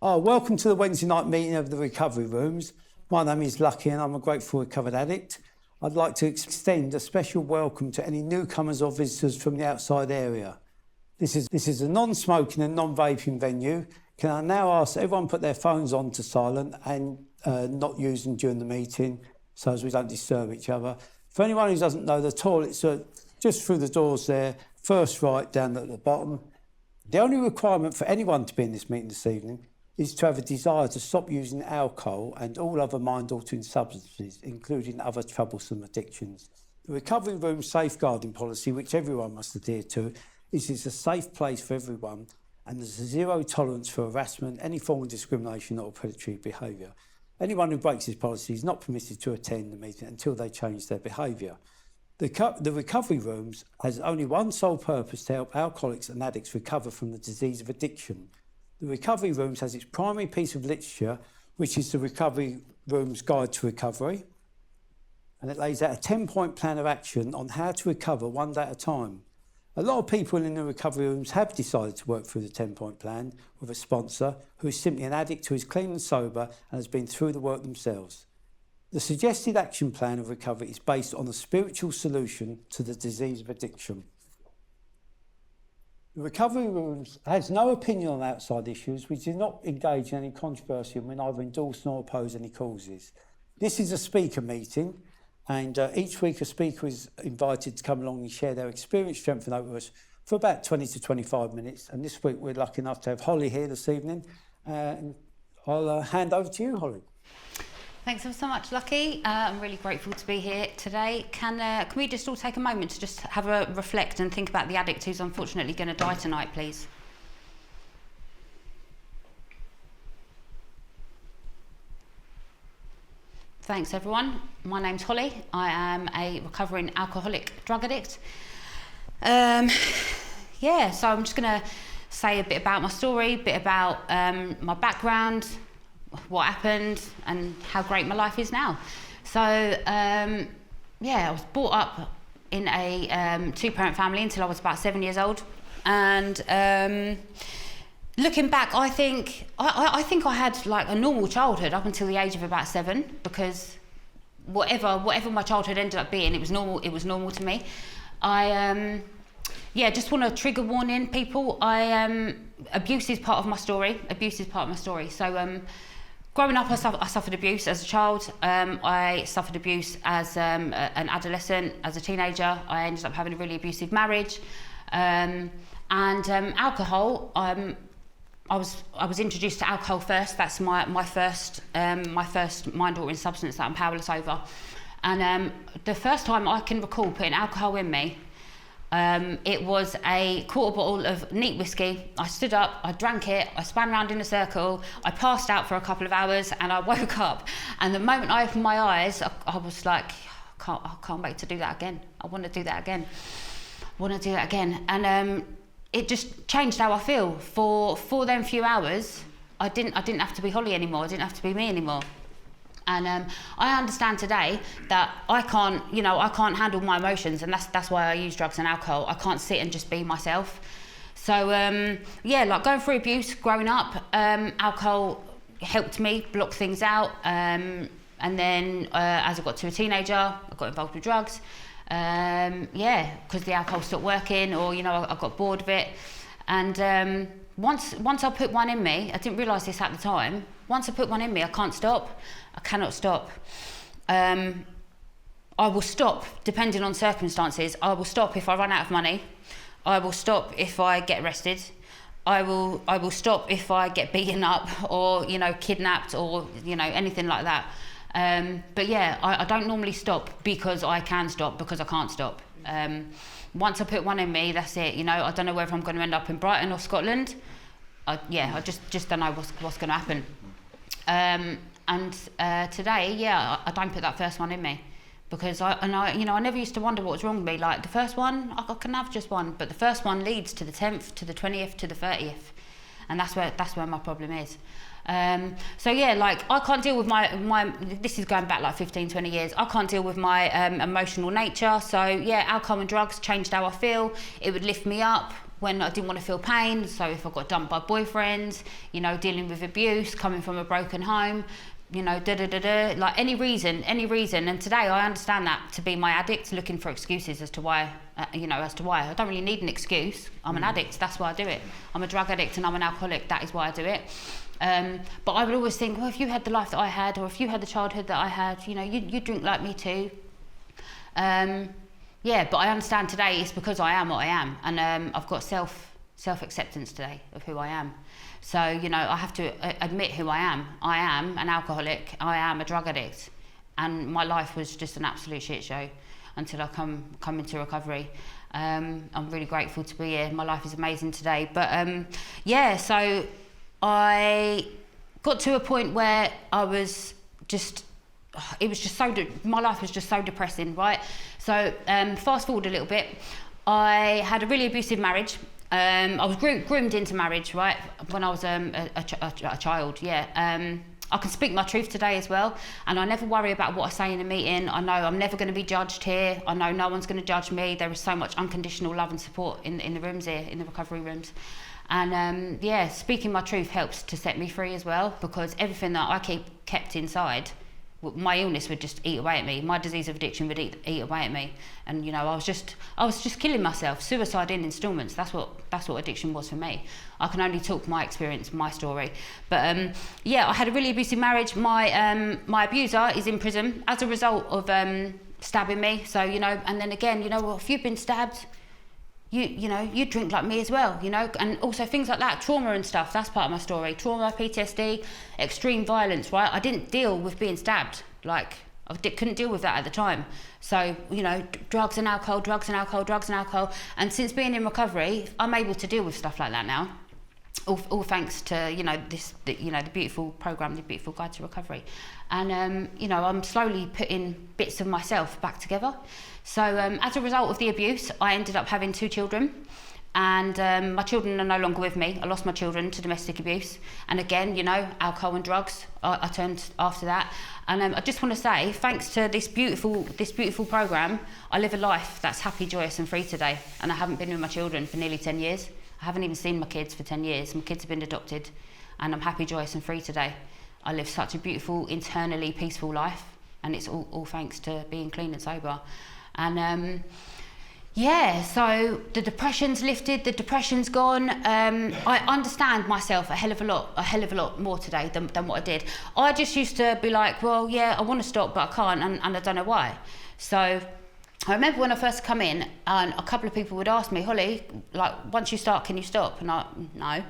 Oh, welcome to the Wednesday night meeting of the recovery rooms. My name is Lucky and I'm a grateful recovered addict. I'd like to extend a special welcome to any newcomers or visitors from the outside area. This is a non-smoking and non-vaping venue. Can I now ask everyone put their phones on to silent and not use them during the meeting so as we don't disturb each other. For anyone who doesn't know, the toilets are just through the doors there, first right down at the bottom. The only requirement for anyone to be in this meeting this evening is to have a desire to stop using alcohol and all other mind-altering substances, including other troublesome addictions. The recovery room safeguarding policy, which everyone must adhere to, is it's a safe place for everyone and there's a zero tolerance for harassment, any form of discrimination or predatory behaviour. Anyone who breaks this policy is not permitted to attend the meeting until they change their behaviour. The recovery rooms has only one sole purpose: to help alcoholics and addicts recover from the disease of addiction. The recovery rooms has its primary piece of literature, which is the Recovery Rooms Guide to Recovery, and it lays out a 10-point plan of action on how to recover one day at a time. A lot of people in the recovery rooms have decided to work through the 10-point plan with a sponsor who is simply an addict who is clean and sober and has been through the work themselves. The suggested action plan of recovery is based on a spiritual solution to the disease of addiction. The recovery rooms has no opinion on outside issues. We do not engage in any controversy and we neither endorse nor oppose any causes. This is a speaker meeting, and each week a speaker is invited to come along and share their experience, strength and hope with us for about 20 to 25 minutes. And this week we're lucky enough to have Hollie here this evening. I'll hand over to you, Hollie. Thanks so much, Lucky. I'm really grateful to be here today. Can we just all take a moment to just have a reflect and think about the addict who's unfortunately going to die tonight, please? Thanks, everyone. My name's Hollie. I am a recovering alcoholic drug addict. So I'm just going to say a bit about my story, a bit about my background, what happened and how great my life is now. So I was brought up in a two-parent family until I was about 7 years old, and looking back, I think I had like a normal childhood up until the age of about 7, because whatever my childhood ended up being, it was normal to me. I just want to trigger warning people. Abuse is part of my story. So growing up, I suffered abuse as a child. I suffered abuse as an adolescent, as a teenager. I ended up having a really abusive marriage, and alcohol. I was introduced to alcohol first. That's my first mind-altering substance that I'm powerless over. And the first time I can recall putting alcohol in me, it was a quarter bottle of neat whiskey. I stood up, I drank it, I span around in a circle, I passed out for a couple of hours, and I woke up. And the moment I opened my eyes, I was like, I can't wait to do that again. I want to do that again. And it just changed how I feel. For them few hours, I didn't have to be Hollie anymore. I didn't have to be me anymore. And I understand today that I can't handle my emotions, and that's why I use drugs and alcohol. I can't sit and just be myself. So like going through abuse growing up, alcohol helped me block things out. And then as I got to a teenager, I got involved with drugs. Because the alcohol stopped working, or I got bored of it. And once I put one in me, I didn't realise this at the time. Once I put one in me, I can't stop. I cannot stop. I will stop depending on circumstances. I will stop if I run out of money. I will stop if I get arrested. I will stop if I get beaten up or kidnapped or anything like that. I don't normally stop because I can stop, because I can't stop. Once I put one in me, that's it. I don't know whether I'm going to end up in Brighton or Scotland. I just don't know what's going to happen. Today, I don't put that first one in me, because I never used to wonder what was wrong with me. Like the first one, I can have just one, but the first one leads to the 10th, to the 20th, to the 30th, and that's where my problem is. I can't deal with my this is going back like 15, 20 years. I can't deal with my emotional nature. So alcohol and drugs changed how I feel. It would lift me up. when I didn't want to feel pain. So if I got dumped by boyfriends, you know, dealing with abuse, coming from a broken home, you know, like any reason. And today I understand that to be my addict looking for excuses as to why, I don't really need an excuse. I'm an addict, that's why I do it. I'm a drug addict and I'm an alcoholic, that is why I do it. But I would always think, well, if you had the life that I had, or if you had the childhood that I had, you know, you drink like me too. But I understand today it's because I am what I am, and I've got self-acceptance today of who I am. So, you know, I have to admit who I am. I am an alcoholic, I am a drug addict, and my life was just an absolute shit show until I come into recovery. I'm really grateful to be here. My life is amazing today. But so I got to a point where I was just, my life was just so depressing, right? So fast forward a little bit, I had a really abusive marriage. I was groomed into marriage, right, when I was a child, I can speak my truth today as well, and I never worry about what I say in a meeting. I know I'm never going to be judged here. I know no one's going to judge me. There is so much unconditional love and support in the rooms here, in the recovery rooms. And speaking my truth helps to set me free as well, because everything that I kept inside, my illness would just eat away at me. My disease of addiction would eat away at me, and you know, I was just killing myself. Suicide in installments. That's what addiction was for me. I can only talk my experience, my story. But I had a really abusive marriage. My abuser is in prison as a result of stabbing me. So you know, and then again, you know, well, if you've been stabbed, you drink like me as well, you know, and also things like that, trauma and stuff, that's part of my story. Trauma, PTSD, extreme violence, right? I didn't deal with being stabbed, like, couldn't deal with that at the time. So, you know, drugs and alcohol, and since being in recovery, I'm able to deal with stuff like that now. All thanks to, you know, the beautiful program, the beautiful guide to recovery. And, you know, I'm slowly putting bits of myself back together. So as a result of the abuse, I ended up having 2 children, and my children are no longer with me. I lost my children to domestic abuse. And again, you know, alcohol and drugs, I turned after that. And I just want to say, thanks to this beautiful program, I live a life that's happy, joyous and free today. And I haven't been with my children for nearly 10 years. I haven't even seen my kids for 10 years. My kids have been adopted, and I'm happy, joyous and free today. I live such a beautiful, internally peaceful life, and it's all thanks to being clean and sober. And so the depression's lifted, the depression's gone. I understand myself a hell of a lot more today than what I did. I just used to be like, well, yeah, I want to stop, but I can't, and I don't know why. So I remember when I first come in, and a couple of people would ask me, Hollie, like, once you start, can you stop? And no.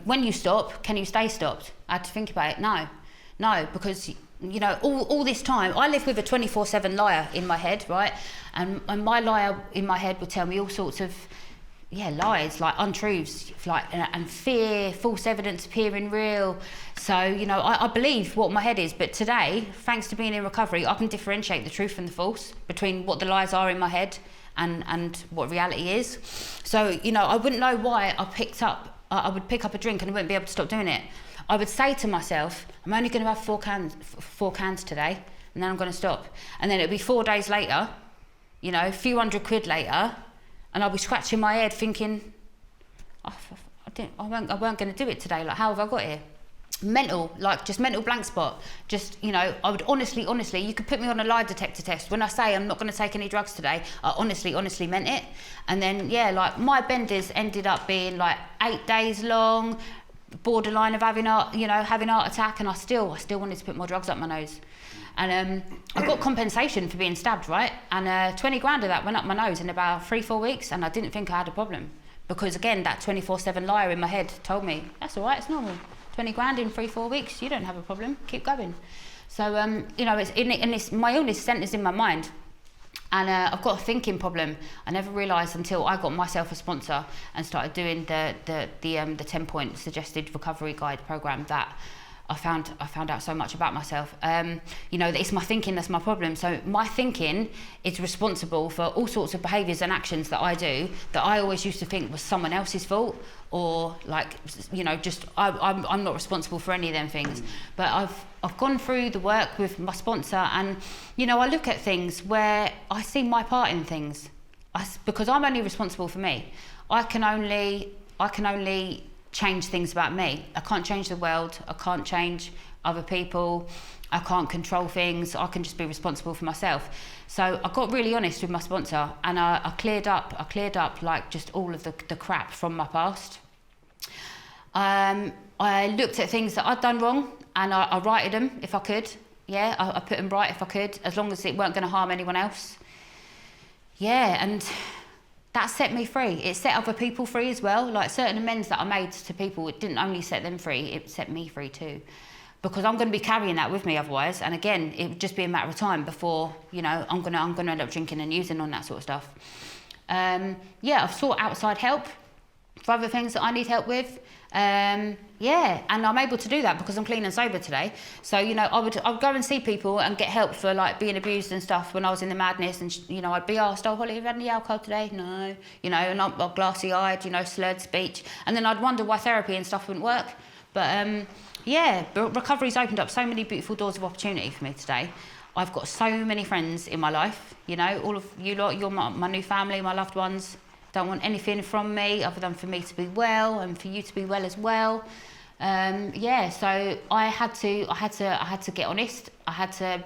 When you stop, can you stay stopped? I had to think about it. No, because, you know, all this time, I live with a 24/7 liar in my head, right? And my liar in my head would tell me all sorts of, lies, like untruths, like, and fear, false evidence appearing real. So, you know, I believe what my head is, but today, thanks to being in recovery, I can differentiate the truth from the false, between what the lies are in my head and what reality is. So, you know, I wouldn't know why I would pick up a drink and I wouldn't be able to stop doing it. I would say to myself, I'm only going to have 4 cans today, and then I'm going to stop. And then it'll be 4 days later, you know, a few £100 later, and I'll be scratching my head thinking, I weren't going to do it today. Like, how have I got here? Mental blank spot. Just, you know, I would honestly, you could put me on a lie detector test. When I say I'm not going to take any drugs today, I honestly meant it. And then, like, my benders ended up being like 8 days long, borderline of having heart attack, and I still wanted to put more drugs up my nose. And I got compensation for being stabbed, right? And 20 grand of that went up my nose in about 3-4 weeks, and I didn't think I had a problem. Because again, that 24/7 liar in my head told me, that's all right, it's normal. 20 grand in 3-4 weeks, you don't have a problem, keep going. So, you know, my illness centres in my mind. And I've got a thinking problem. I never realised until I got myself a sponsor and started doing the 10-point suggested recovery guide program that I found out so much about myself. You know, it's my thinking that's my problem. So my thinking is responsible for all sorts of behaviours and actions that I do that I always used to think was someone else's fault, or like, you know, just I'm not responsible for any of them things. But I've gone through the work with my sponsor, and you know, I look at things where I see my part in things. because I'm only responsible for me. I can only change things about me. I can't change the world. I can't change other people. I can't control things. I can just be responsible for myself. So I got really honest with my sponsor, and I cleared up like just all of the crap from my past. I looked at things that I'd done wrong, and I righted them if I could. Yeah, I put them right if I could, as long as it weren't going to harm anyone else. Yeah, and that set me free. It set other people free as well. Like certain amends that I made to people, it didn't only set them free, it set me free too. Because I'm going to be carrying that with me otherwise. And again, it would just be a matter of time before, you know, I'm going to end up drinking and using on that sort of stuff. Yeah, I've sought outside help for other things that I need help with. Yeah, and I'm able to do that because I'm clean and sober today. So, you know, I'd go and see people and get help for like being abused and stuff when I was in the madness, and you know, I'd be asked, "Oh, Hollie, have you had any alcohol today?" No, you know, and I'm glassy-eyed, you know, slurred speech, and then I'd wonder why therapy and stuff wouldn't work. But yeah, but recovery's opened up so many beautiful doors of opportunity for me today. I've got so many friends in my life, you know, all of you lot, you're my new family, my loved ones. Don't want anything from me other than for me to be well and for you to be well as well. Yeah, so I had to get honest. I had to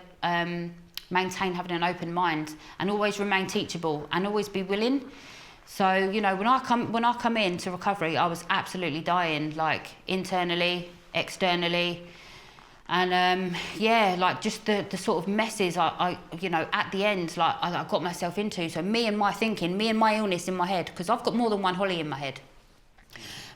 maintain having an open mind and always remain teachable and always be willing. So, you know, when I come into recovery, I was absolutely dying, like internally, externally. And yeah, like just the sort of messes I you know, at the end, like I got myself into. So me and my thinking, me and my illness in my head, because I've got more than one Hollie in my head.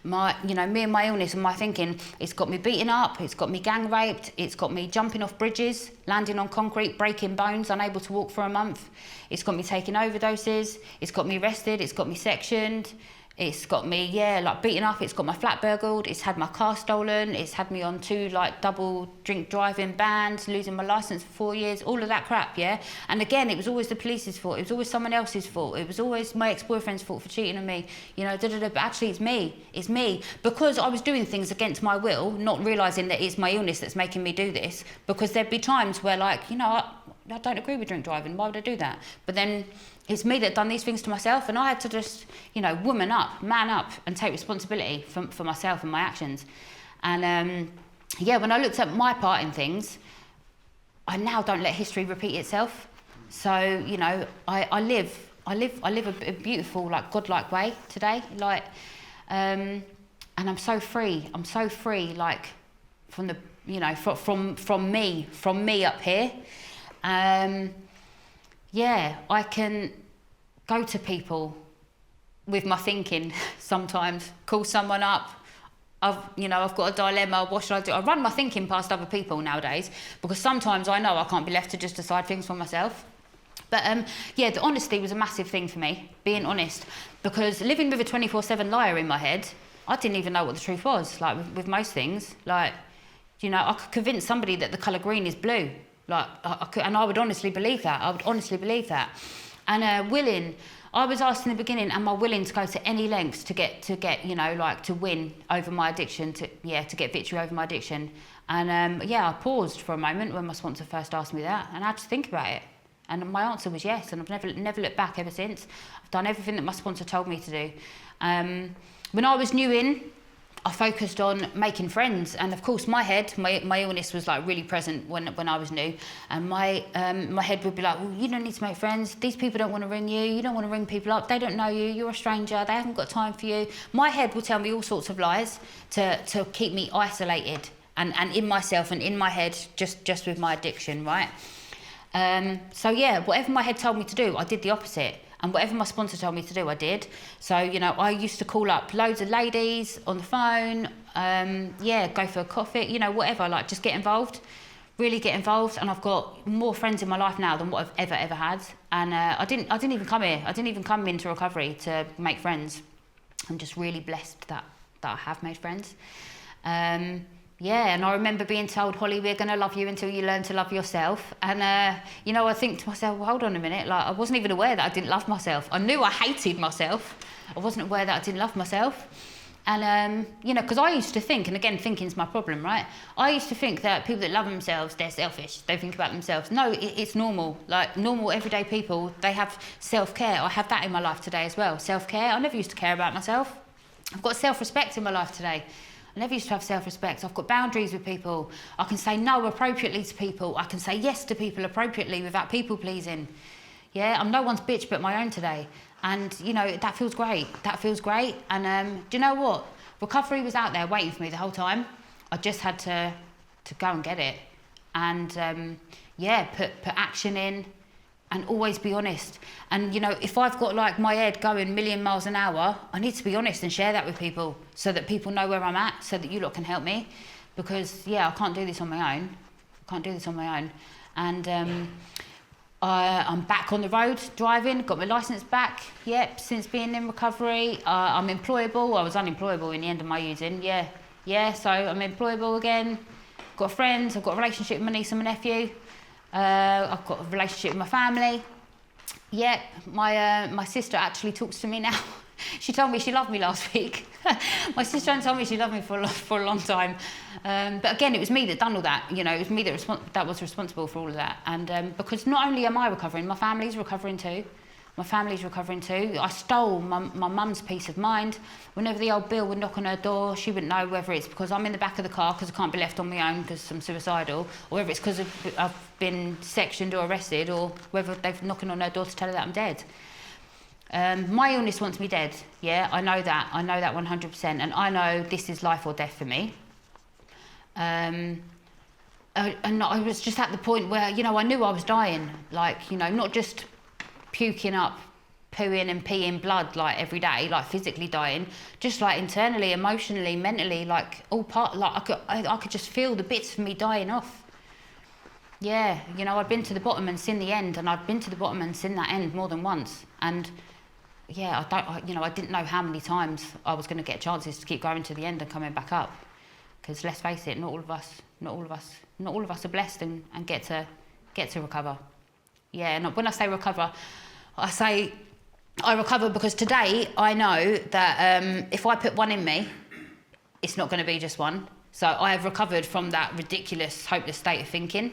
You know, me and my illness and my thinking, it's got me beaten up, it's got me gang raped, it's got me jumping off bridges, landing on concrete, breaking bones, unable to walk for a month. It's got me taking overdoses, it's got me arrested, it's got me sectioned. It's got me, yeah, like beaten up. It's got my flat burgled. It's had my car stolen. It's had me on 2 like double drink driving bans, losing my license for 4 years, all of that crap, yeah. And again, it was always the police's fault. It was always someone else's fault. It was always my ex-boyfriend's fault for cheating on me, you know. But actually, it's me. It's me, because I was doing things against my will, not realizing that it's my illness that's making me do this. Because there'd be times where, like, you know, I don't agree with drink driving. Why would I do that? But then it's me that done these things to myself, and I had to just, you know, woman up, man up, and take responsibility for myself and my actions. And yeah, when I looked at my part in things, I now don't let history repeat itself. So, you know, I live a beautiful, like, godlike way today. Like, and I'm so free. I'm so free, like, from the, you know, from me up here. Yeah, I can go to people with my thinking sometimes, call someone up. I've got a dilemma, what should I do? I run my thinking past other people nowadays, because sometimes I know I can't be left to just decide things for myself. But yeah, the honesty was a massive thing for me, being honest, because living with a 24/7 liar in my head, I didn't even know what the truth was, like with most things. Like, you know, I could convince somebody that the colour green is blue. Like, and I would honestly believe that. And willing, I was asked in the beginning, am I willing to go to any lengths to get, you know, like to win over my addiction, to get victory over my addiction. And yeah, I paused for a moment when my sponsor first asked me that, and I had to think about it. And my answer was yes, and I've never looked back ever since. I've done everything that my sponsor told me to do. When I was new in, I focused on making friends, and of course my illness was like really present when I was new, and my head would be like, well, you don't need to make friends, these people don't want to ring you, you don't want to ring people up, they don't know you, you're a stranger, they haven't got time for you. My head will tell me all sorts of lies to keep me isolated and in myself and in my head, just with my addiction, right? So yeah, whatever my head told me to do, I did the opposite. And whatever my sponsor told me to do, I did. So, you know, I used to call up loads of ladies on the phone, yeah, go for a coffee, you know, whatever, like just get involved, really get involved. And I've got more friends in my life now than what I've ever had. And I didn't even come here. I didn't even come into recovery to make friends. I'm just really blessed that I have made friends. Yeah, and I remember being told, Hollie, we're going to love you until you learn to love yourself. And, you know, I think to myself, well, hold on a minute. Like, I wasn't even aware that I didn't love myself. I knew I hated myself. I wasn't aware that I didn't love myself. And, you know, because I used to think, and again, thinking's my problem, right? I used to think that people that love themselves, they're selfish. They think about themselves. No, it's normal. Like, normal, everyday people, they have self-care. I have that in my life today as well. Self-care. I never used to care about myself. I've got self-respect in my life today. I never used to have self-respect. I've got boundaries with people. I can say no appropriately to people. I can say yes to people appropriately without people-pleasing. Yeah, I'm no one's bitch but my own today. And, you know, that feels great. That feels great. And do you know what? Recovery was out there waiting for me the whole time. I just had to go and get it. And, yeah, put action in and always be honest. And, you know, if I've got, like, my head going a million miles an hour, I need to be honest and share that with people so that people know where I'm at, so that you lot can help me. Because, yeah, I can't do this on my own. I can't do this on my own. And... I'm back on the road driving, got my licence back, yep, since being in recovery. I'm employable. I was unemployable in the end of my using, yeah, so I'm employable again. Got friends, I've got a relationship with my niece and my nephew. I've got a relationship with my family. Yep, my sister actually talks to me now. She told me she loved me last week. My sister told me she loved me for a long time. But again, it was me that done all that. You know, it was me that was responsible for all of that. And because not only am I recovering, my family's recovering too. My family's recovering too. I stole my mum's peace of mind. Whenever the old Bill would knock on her door, she wouldn't know whether it's because I'm in the back of the car because I can't be left on my own because I'm suicidal, or whether it's because I've been sectioned or arrested, or whether they're knocking on her door to tell her that I'm dead. My illness wants me dead, yeah, I know that 100%, and I know this is life or death for me. And I was just at the point where, you know, I knew I was dying, like, you know, not just puking up, pooing and peeing blood, like, every day, like, physically dying, just, like, internally, emotionally, mentally, like, all part, like, I could just feel the bits of me dying off. Yeah, you know, I'd been to the bottom and seen the end, and I'd been to the bottom and seen that end more than once, and... yeah, I didn't know how many times I was going to get chances to keep going to the end and coming back up. Because let's face it, not all of us are blessed and get to recover. Yeah, and when I say recover, I say I recover because today I know that if I put one in me, it's not going to be just one. So I have recovered from that ridiculous, hopeless state of thinking.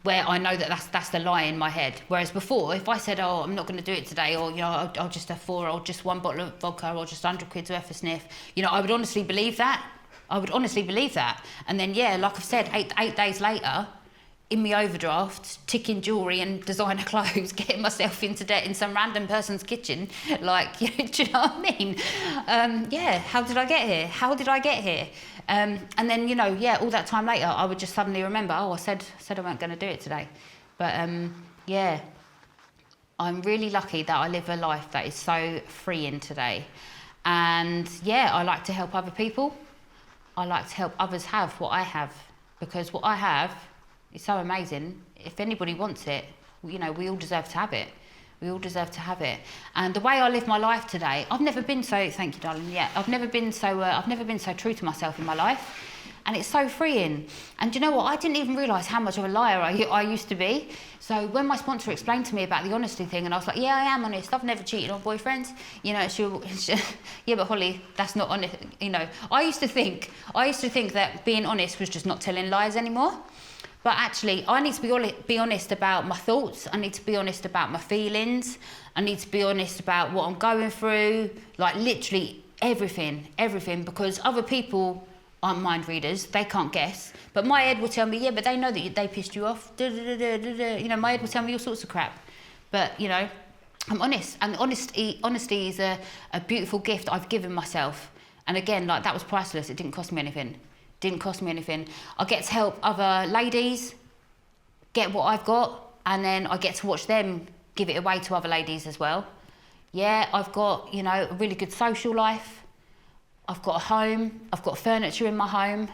Where I know that that's the lie in my head. Whereas before, if I said, oh, I'm not going to do it today, or, you know, I'll just have 4, or just 1 bottle of vodka, or just 100 quid's worth of sniff, you know, I would honestly believe that. And then, yeah, like I've said, eight days later, in my overdraft, ticking jewellery and designer clothes, getting myself into debt in some random person's kitchen, like, do you know what I mean? Yeah, how did I get here? And then, you know, yeah, all that time later, I would just suddenly remember, oh, I said I weren't going to do it today. But, yeah, I'm really lucky that I live a life that is so freeing today. And, yeah, I like to help other people. I like to help others have what I have, because what I have is so amazing. If anybody wants it, you know, we all deserve to have it. We all deserve to have it. And the way I live my life today, I've never been so, thank you, darling, yeah, I've never been so true to myself in my life. And it's so freeing. And do you know what? I didn't even realise how much of a liar I used to be. So when my sponsor explained to me about the honesty thing, and I was like, yeah, I am honest. I've never cheated on boyfriends. You know, yeah, but Hollie, that's not honest. You know, I used to think that being honest was just not telling lies anymore. But actually, I need to be honest about my thoughts. I need to be honest about my feelings. I need to be honest about what I'm going through. Like, literally everything. Because other people aren't mind readers. They can't guess. But my head will tell me, yeah, but they know that they pissed you off. You know, my head will tell me all sorts of crap. But, you know, I'm honest. And honesty is a beautiful gift I've given myself. And again, like, that was priceless. It didn't cost me anything. I get to help other ladies get what I've got, and then I get to watch them give it away to other ladies as well. Yeah, I've got, you know, a really good social life. I've got a home. I've got furniture in my home.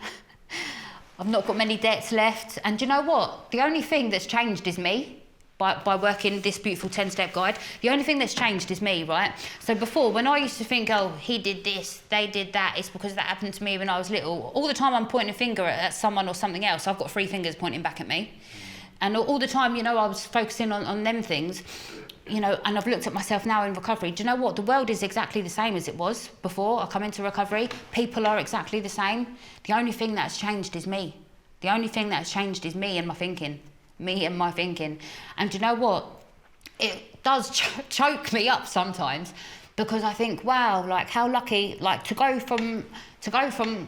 I've not got many debts left. And do you know what? The only thing that's changed is me. By working this beautiful 10-step guide, the only thing that's changed is me, right? So before, when I used to think, oh, he did this, they did that, it's because that happened to me when I was little. All the time I'm pointing a finger at someone or something else, I've got 3 fingers pointing back at me. And all the time, you know, I was focusing on them things. you know, and I've looked at myself now in recovery. Do you know what? The world is exactly the same as it was before I come into recovery. People are exactly the same. The only thing that's changed is me. The only thing that's changed is me and my thinking. Me and my thinking. And do you know what? It does choke me up sometimes, because I think, wow, like how lucky, like to go from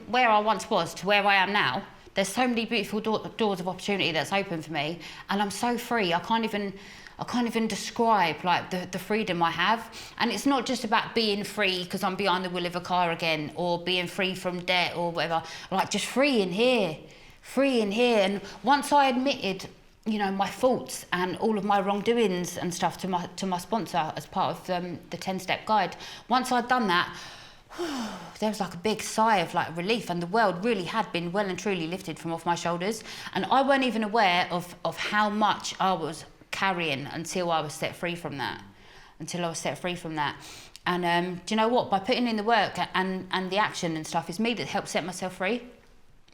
where I once was to where I am now. There's so many beautiful doors of opportunity that's open for me, and I'm so free. I can't even describe like the freedom I have. And it's not just about being free because I'm behind the wheel of a car again, or being free from debt or whatever. Like just free in here. And once I admitted, you know, my faults and all of my wrongdoings and stuff to my sponsor as part of the 10-step guide, once I'd done that, there was like a big sigh of like relief, and the world really had been well and truly lifted from off my shoulders. And I weren't even aware of how much I was carrying until I was set free from that. And do you know what? By putting in the work and the action and stuff, it's me that helped set myself free.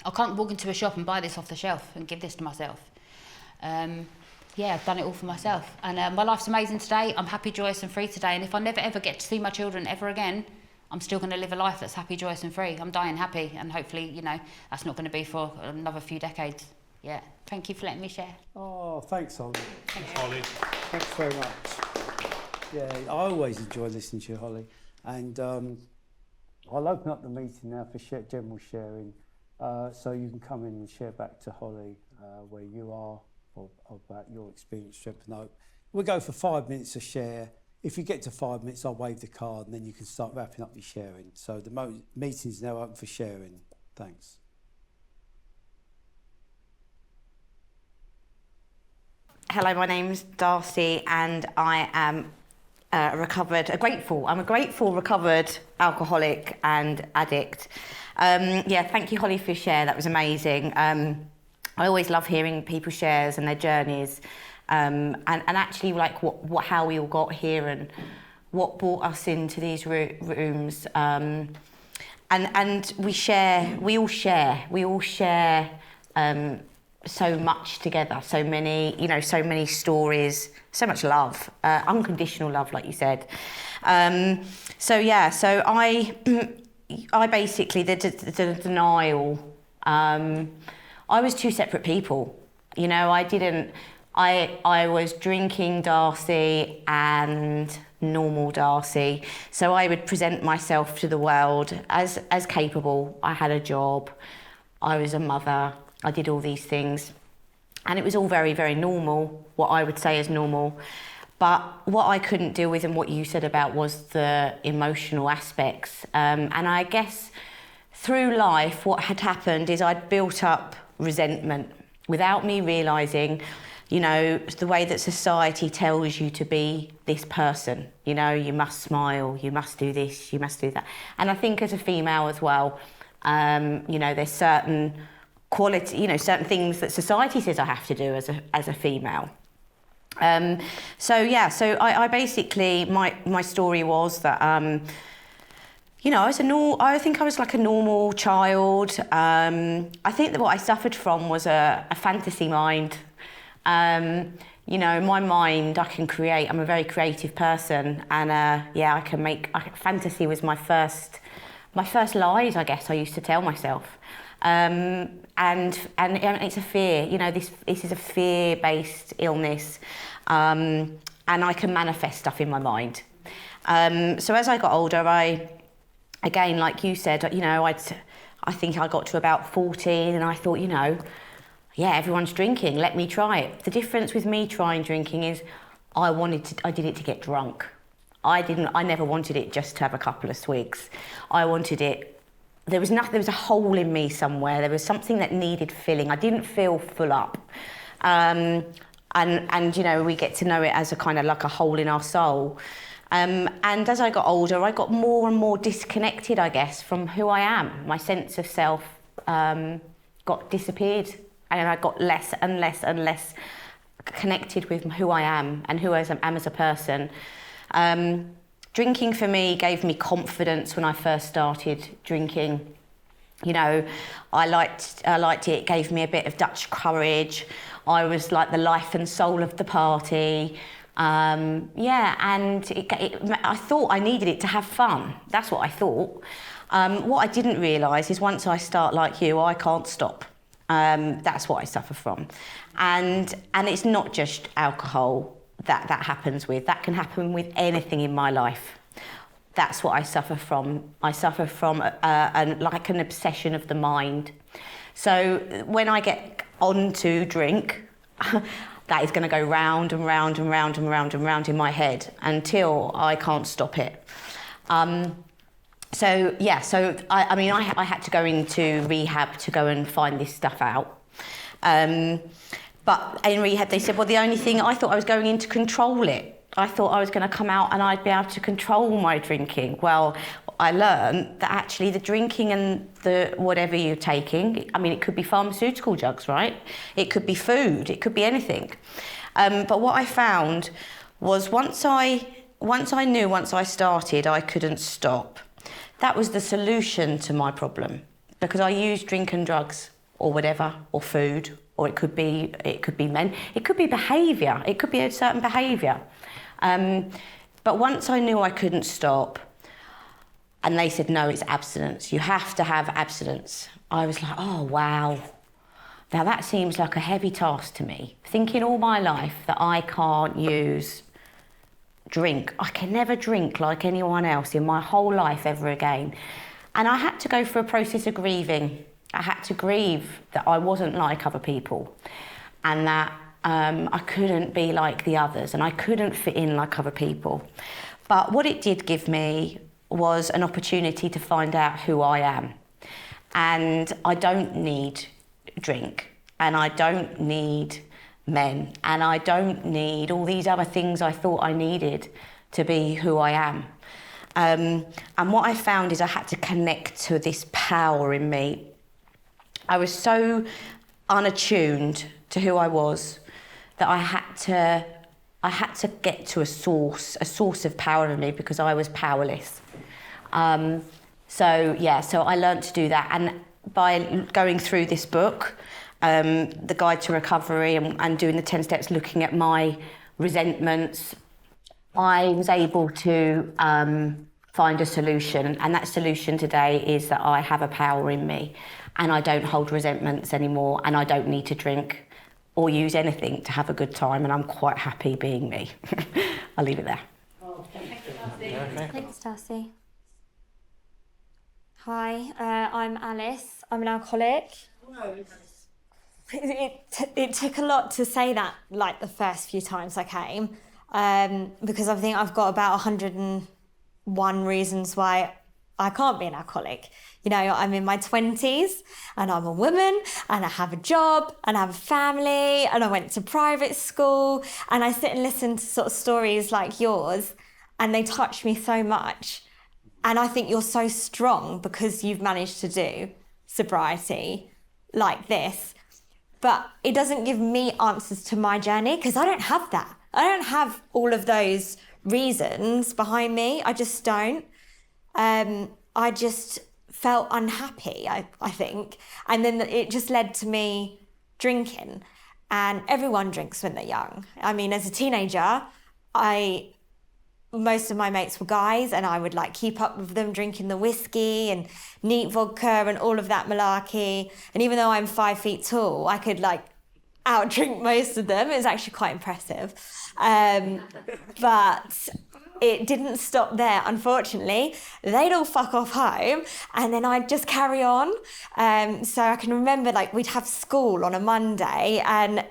I can't walk into a shop and buy this off the shelf and give this to myself. Yeah, I've done it all for myself. And my life's amazing today. I'm happy, joyous and free today. And if I never ever get to see my children ever again, I'm still going to live a life that's happy, joyous and free. I'm dying happy, and hopefully, you know, that's not going to be for another few decades. Yeah. Thank you for letting me share. Oh, thanks, Hollie. Thanks, Hollie. Thanks very much. Yeah, I always enjoy listening to you, Hollie. And I'll open up the meeting now for general sharing, so you can come in and share back to Hollie where you are, or about your experience, strength and hope. We'll go for 5 minutes to share. If you get to 5 minutes, I'll wave the card and then you can start wrapping up your sharing. So the meeting's now open for sharing. Thanks. Hello, my name's Darcy and I am I'm a grateful recovered alcoholic and addict. Yeah, thank you, Hollie, for your share. That was amazing. I always love hearing people's shares and their journeys. And actually like how we all got here and what brought us into these rooms. And we all share so much together, so many stories, so much love, unconditional love, like you said. So I basically, the denial, I was two separate people. You know, I was drinking Darcy and normal Darcy. So I would present myself to the world as capable. I had a job. I was a mother. I did all these things. And it was all very, very normal, what I would say is normal. But what I couldn't deal with and what you said about was the emotional aspects. And I guess through life, what had happened is I'd built up resentment without me realising, you know, the way that society tells you to be this person. You know, you must smile, you must do this, you must do that. And I think as a female as well, you know, there's certain quality, you know, certain things that society says I have to do as a female. So I basically, my story was that, you know, I think I was like a normal child. I think that what I suffered from was a fantasy mind. You know, my mind, I can create. I'm a very creative person, and I can make. Fantasy was my first lies, I guess I used to tell myself. And it's a fear. You know, this is a fear-based illness, and I can manifest stuff in my mind. So as I got older, again, like you said, you know, I think I got to about 14 and I thought, you know, yeah, everyone's drinking, let me try it. The difference with me trying drinking is I did it to get drunk. I never wanted it just to have a couple of swigs. I wanted it, there was a hole in me somewhere. There was something that needed filling. I didn't feel full up. And you know, we get to know it as a kind of like a hole in our soul. And as I got older, I got more and more disconnected, I guess, from who I am. My sense of self disappeared, and I got less and less and less connected with who I am and who I am as a person. Drinking for me gave me confidence when I first started drinking. You know, I liked it. It gave me a bit of Dutch courage. I was like the life and soul of the party. And I thought I needed it to have fun. That's what I thought. What I didn't realise is once I start like you, I can't stop. That's what I suffer from. And it's not just alcohol that happens with. That can happen with anything in my life. That's what I suffer from. I suffer from like an obsession of the mind. So when I get on to drink, that is going to go round and round and round and round and round in my head until I can't stop it. I had to go into rehab to go and find this stuff out. But in rehab, they said, well, the only thing, I thought I was going in to control it. I thought I was going to come out and I'd be able to control my drinking. Well, I learned that actually the drinking and the whatever you're taking, I mean, it could be pharmaceutical drugs, right? It could be food, it could be anything. But what I found was once I started, I couldn't stop. That was the solution to my problem, because I used drink and drugs or whatever, or food, or it could be men, it could be behaviour, it could be a certain behaviour. But once I knew I couldn't stop, and they said, no, it's abstinence, you have to have abstinence, I was like, oh, wow. Now that seems like a heavy task to me, thinking all my life that I can't drink. I can never drink like anyone else in my whole life ever again. And I had to go through a process of grieving. I had to grieve that I wasn't like other people, and that I couldn't be like the others, and I couldn't fit in like other people. But what it did give me was an opportunity to find out who I am. And I don't need drink, and I don't need men, and I don't need all these other things I thought I needed to be who I am. And what I found is I had to connect to this power in me. I was so unattuned to who I was that I had to get to a source of power in me, because I was powerless. So I learned to do that, and by going through this book, the Guide to Recovery, and doing the 10 steps, looking at my resentments, I was able to find a solution, and that solution today is that I have a power in me, and I don't hold resentments anymore, and I don't need to drink or use anything to have a good time, and I'm quite happy being me. I'll leave it there. Oh, thanks, Darcy. Thanks, Darcy. Hi, I'm Alice. I'm an alcoholic. It took a lot to say that, like, the first few times I came, because I think I've got about 101 reasons why I can't be an alcoholic. You know, I'm in my 20s and I'm a woman and I have a job and I have a family and I went to private school, and I sit and listen to sort of stories like yours, and they touch me so much. And I think you're so strong because you've managed to do sobriety like this. But it doesn't give me answers to my journey, because I don't have that. I don't have all of those reasons behind me. I just don't. I just felt unhappy, I think. And then it just led to me drinking. And everyone drinks when they're young. I mean, as a teenager, most of my mates were guys, and I would like keep up with them drinking the whiskey and neat vodka and all of that malarkey. And even though I'm 5 feet tall, I could like outdrink most of them. It was actually quite impressive. But it didn't stop there, unfortunately. They'd all fuck off home, and then I'd just carry on. So I can remember, like, we'd have school on a Monday, and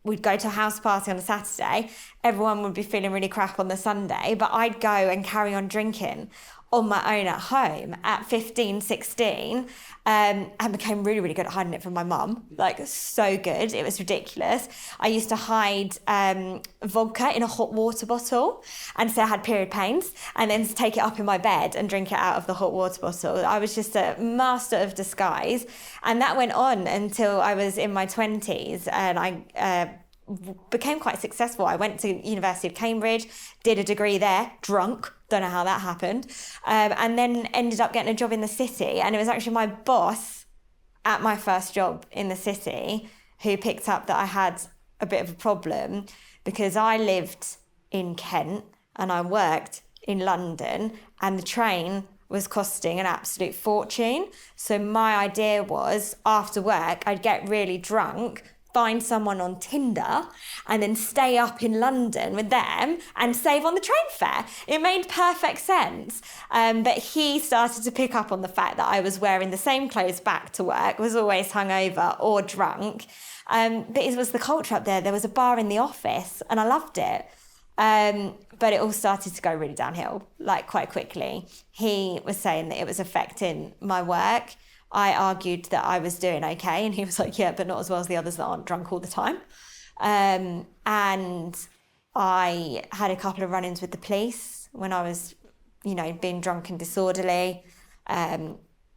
we'd go to a house party on a Saturday. Everyone would be feeling really crap on the Sunday, but I'd go and carry on drinking on my own at home at 15, 16, and became really, really good at hiding it from my mum. Like, so good. It was ridiculous. I used to hide vodka in a hot water bottle and say I had period pains, and then take it up in my bed and drink it out of the hot water bottle. I was just a master of disguise. And that went on until I was in my 20s, and I became quite successful. I went to University of Cambridge, did a degree there, drunk, don't know how that happened, and then ended up getting a job in the city. And it was actually my boss at my first job in the city who picked up that I had a bit of a problem, because I lived in Kent and I worked in London, and the train was costing an absolute fortune. So my idea was, after work, I'd get really drunk, find someone on Tinder, and then stay up in London with them and save on the train fare. It made perfect sense. But he started to pick up on the fact that I was wearing the same clothes back to work, was always hungover or drunk. But it was the culture up there. There was a bar in the office and I loved it. But it all started to go really downhill, like quite quickly. He was saying that it was affecting my work. I argued that I was doing okay, and he was like, yeah, but not as well as the others that aren't drunk all the time. And I had a couple of run-ins with the police when I was, being drunk and disorderly.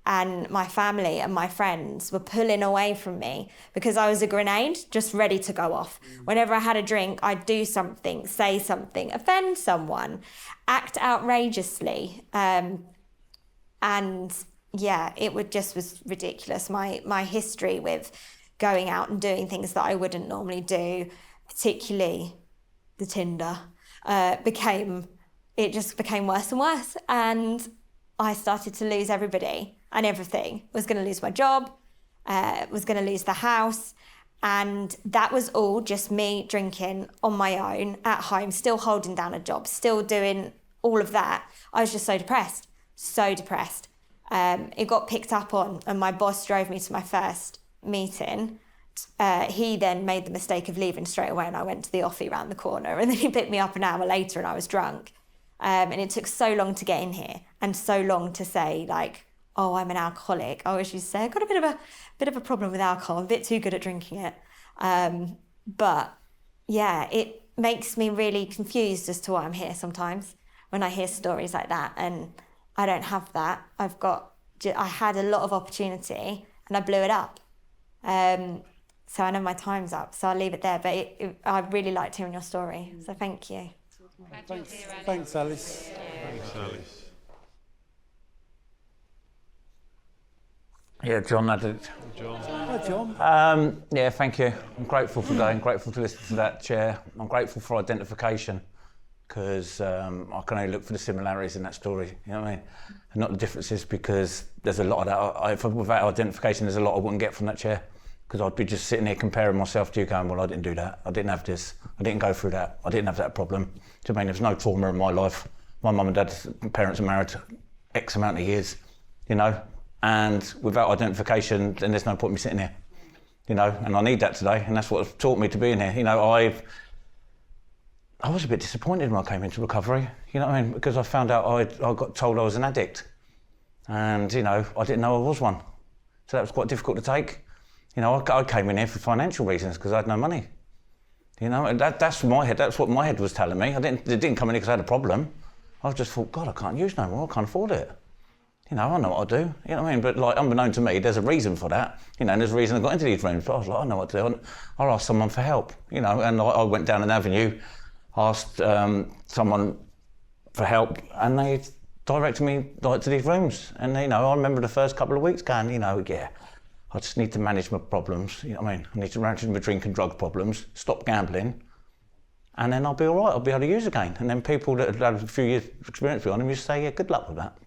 And my family and my friends were pulling away from me because I was a grenade, just ready to go off. Whenever I had a drink, I'd do something, say something, offend someone, act outrageously. And yeah, it was ridiculous. My history with going out and doing things that I wouldn't normally do, particularly the Tinder, just became worse and worse. And I started to lose everybody and everything. Was going to lose my job, was going to lose the house. And that was all just me drinking on my own at home, still holding down a job, still doing all of that. I was just so depressed. It got picked up on, and my boss drove me to my first meeting. He then made the mistake of leaving straight away, and I went to the offie round the corner, and then he picked me up an hour later and I was drunk. And it took so long to get in here and so long to say, like, oh, I'm an alcoholic. I always used to say, I've got a bit of a problem with alcohol. I'm a bit too good at drinking it. But yeah, it makes me really confused as to why I'm here sometimes when I hear stories like that. And I don't have that. I had a lot of opportunity and I blew it up. So I know my time's up, so I'll leave it there. But I really liked hearing your story, so thank you. Thanks, Alice. Thanks, Alice. Yeah, John had it. Hi, John. Yeah, thank you. I'm grateful for going, grateful to listen to that chair. I'm grateful for identification because I can only look for the similarities in that story, you know what I mean? And not the differences, because there's a lot of that. Without identification, there's a lot I wouldn't get from that chair, because I'd be just sitting here comparing myself to you going, well, I didn't do that. I didn't have this. I didn't go through that. I didn't have that problem. Do you know what I mean? There's no trauma in my life. My mum and dad's parents are married X amount of years, you know? And without identification, then there's no point in me sitting here, you know, and I need that today, and that's what's taught me to be in here. You know, I was a bit disappointed when I came into recovery, you know what I mean, because I found out I got told I was an addict, and, you know, I didn't know I was one. So that was quite difficult to take. You know, I came in here for financial reasons because I had no money, you know, and that's my head, that's what my head was telling me. It didn't come in because I had a problem. I just thought, God, I can't use no more, I can't afford it. You know, I know what I do, you know what I mean? But like, unbeknown to me, there's a reason for that, you know, and there's a reason I got into these rooms. But I was like, I know what to do. I'll ask someone for help, you know, and I went down an avenue, asked someone for help, and they directed me like to these rooms. And, you know, I remember the first couple of weeks going, you know, yeah, I just need to manage my problems, you know what I mean? I need to manage my drink and drug problems, stop gambling, and then I'll be all right, I'll be able to use again. And then people that had a few years experience behind them used to say, yeah, good luck with that.